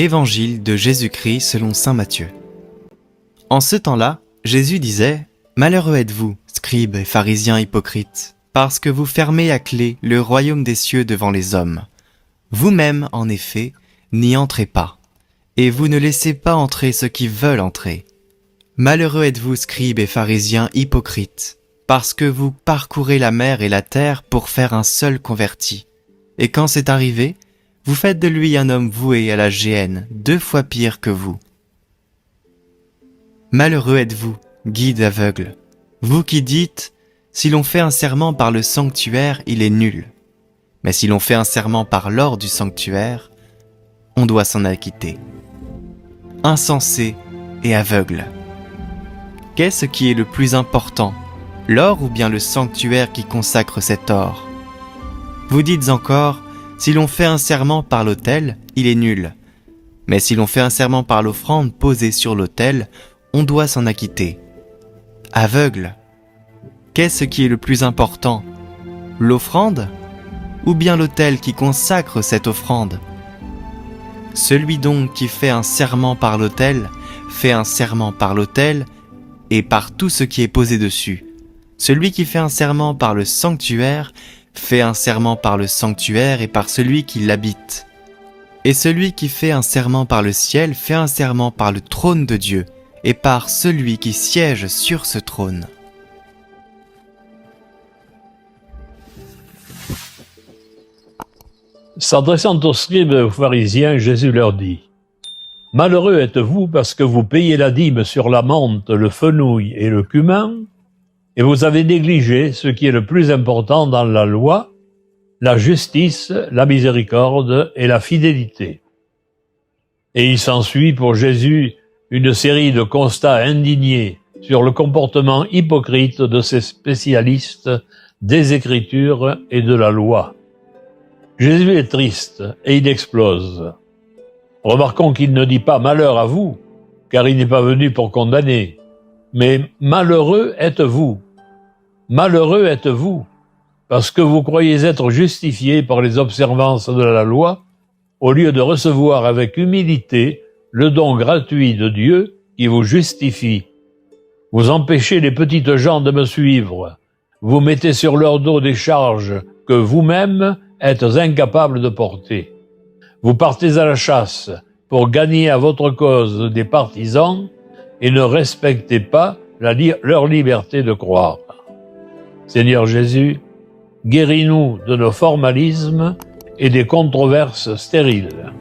Évangile de Jésus-Christ selon saint Matthieu. En ce temps-là, Jésus disait « Malheureux êtes-vous, scribes et pharisiens hypocrites, parce que vous fermez à clé le royaume des cieux devant les hommes. Vous-même, en effet, n'y entrez pas, et vous ne laissez pas entrer ceux qui veulent entrer. Malheureux êtes-vous, scribes et pharisiens hypocrites, parce que vous parcourez la mer et la terre pour faire un seul converti. Et quand c'est arrivé, vous faites de lui un homme voué à la géhenne, 2 fois pire que vous. Malheureux êtes-vous, guides aveugles, vous qui dites « Si l'on fait un serment par le sanctuaire, il est nul. Mais si l'on fait un serment par l'or du sanctuaire, on doit s'en acquitter. » Insensés et aveugles. Qu'est-ce qui est le plus important, l'or ou bien le sanctuaire qui consacre cet or? Vous dites encore « Si l'on fait un serment par l'autel, il est nul. Mais si l'on fait un serment par l'offrande posée sur l'autel, on doit s'en acquitter. » Aveugle. Qu'est-ce qui est le plus important, l'offrande ou bien l'autel qui consacre cette offrande? Celui donc qui fait un serment par l'autel, fait un serment par l'autel et par tout ce qui est posé dessus. Celui qui fait un serment par le sanctuaire, fait un serment par le sanctuaire et par celui qui l'habite. Et celui qui fait un serment par le ciel, fait un serment par le trône de Dieu et par celui qui siège sur ce trône. S'adressant aux scribes et aux pharisiens, Jésus leur dit « Malheureux êtes-vous parce que vous payez la dîme sur la menthe, le fenouil et le cumin, et vous avez négligé ce qui est le plus important dans la loi, la justice, la miséricorde et la fidélité. » Et il s'ensuit pour Jésus une série de constats indignés sur le comportement hypocrite de ces spécialistes des Écritures et de la loi. Jésus est triste et il explose. Remarquons qu'il ne dit pas « malheur à vous », car il n'est pas venu pour condamner, mais « malheureux êtes-vous ». Malheureux êtes-vous, parce que vous croyez être justifiés par les observances de la loi, au lieu de recevoir avec humilité le don gratuit de Dieu qui vous justifie. Vous empêchez les petites gens de me suivre. Vous mettez sur leur dos des charges que vous-même êtes incapables de porter. Vous partez à la chasse pour gagner à votre cause des partisans et ne respectez pas leur liberté de croire. Seigneur Jésus, guéris-nous de nos formalismes et des controverses stériles.